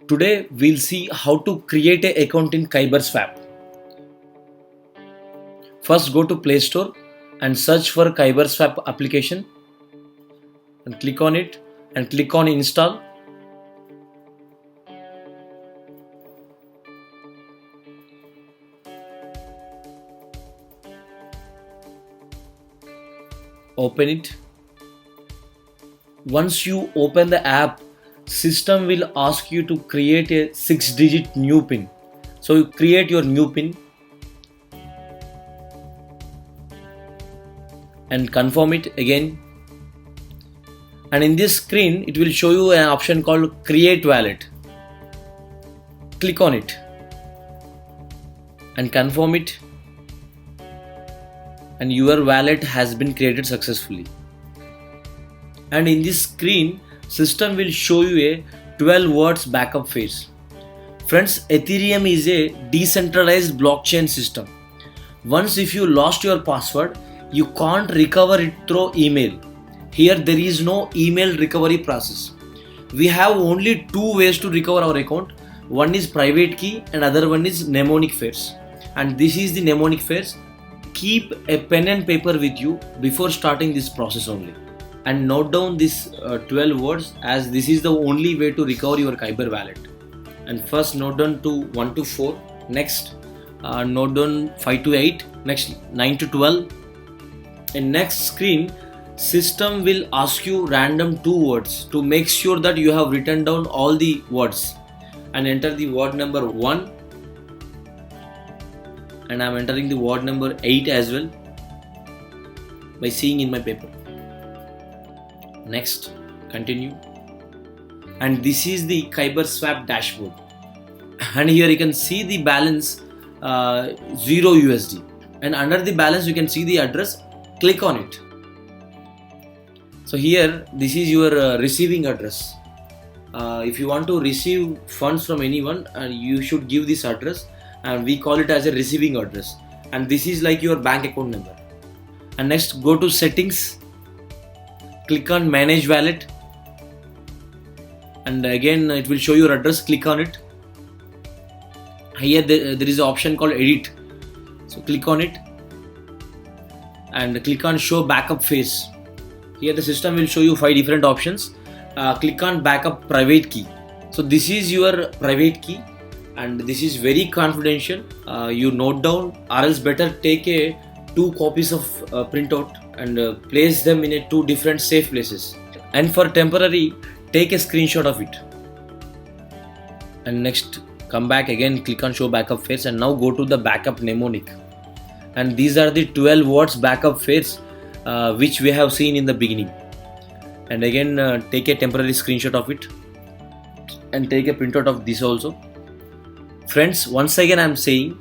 Today we'll see how to create an account in KyberSwap. First go to Play Store and search for KyberSwap application and click on it and click on install. Open it. Once you open the app, system will ask you to create a 6-digit new PIN. So you create your new PIN and confirm it again. And in this screen, it will show you an option called Create Wallet. Click on it and confirm it, and your wallet has been created successfully. And in this screen, system will show you a 12 words backup phase. Friends, Ethereum is a decentralized blockchain system. Once if you lost your password, you can't recover it through email. Here there is no email recovery process. We have only two ways to recover our account. One is private key and other one is mnemonic phrase. And this is the mnemonic phrase. Keep a pen and paper with you before starting this process only. And note down these 12 words, as this is the only way to recover your Kyber wallet. And first note down to 1 to 4, next note down 5 to 8, next 9 to 12. In next screen, system will ask you random 2 words to make sure that you have written down all the words, and enter the word number 1, and I am entering the word number 8 as well by seeing in my paper. Next, continue. And this is the KyberSwap dashboard, and here you can see the balance 0 USD, and under the balance you can see the address. Click on it. So here this is your receiving address. If you want to receive funds from anyone, you should give this address, and we call it as a receiving address, and this is like your bank account number. And next, go to settings, click on manage wallet, and again it will show your address. Click on it. Here there is an option called edit, so click on it and click on show backup phase. Here the system will show you 5 different options. Click on backup private key. So this is your private key, and this is very confidential. You note down, or else better take 2 copies of printout and place them in 2 different safe places. And for temporary, take a screenshot of it. And next, come back again, click on show backup phase, and now go to the backup mnemonic. And these are the 12 words backup phase which we have seen in the beginning. And again, take a temporary screenshot of it and take a printout of this also. Friends, once again I am saying,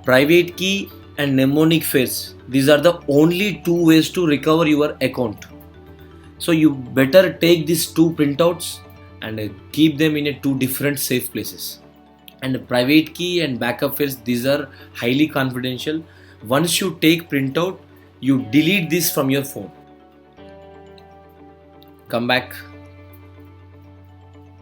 private key and mnemonic phrase, these are the only 2 ways to recover your account. So you better take these 2 printouts and keep them in 2 different safe places. And private key and backup phrase, these are highly confidential. Once you take printout, you delete this from your phone. Come back,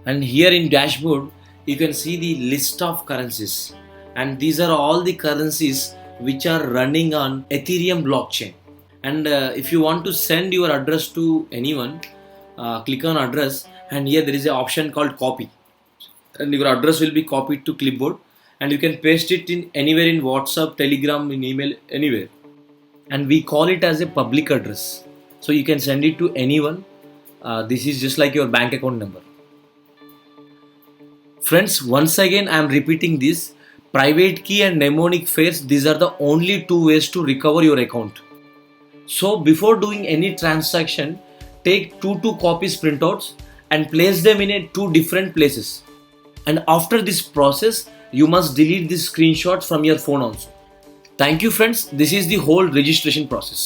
and here in dashboard you can see the list of currencies, and these are all the currencies which are running on Ethereum blockchain. And if you want to send your address to anyone, click on address, and here there is an option called copy, and your address will be copied to clipboard, and you can paste it in anywhere in WhatsApp, Telegram, in email, anywhere. And we call it as a public address, so you can send it to anyone. This is just like your bank account number. Friends, once again I am repeating this, private key and mnemonic phrase, these are the only 2 ways to recover your account. So before doing any transaction, take 2 copies printouts and place them in 2 different places. And after this process, you must delete these screenshots from your phone also. Thank you friends, this is the whole registration process.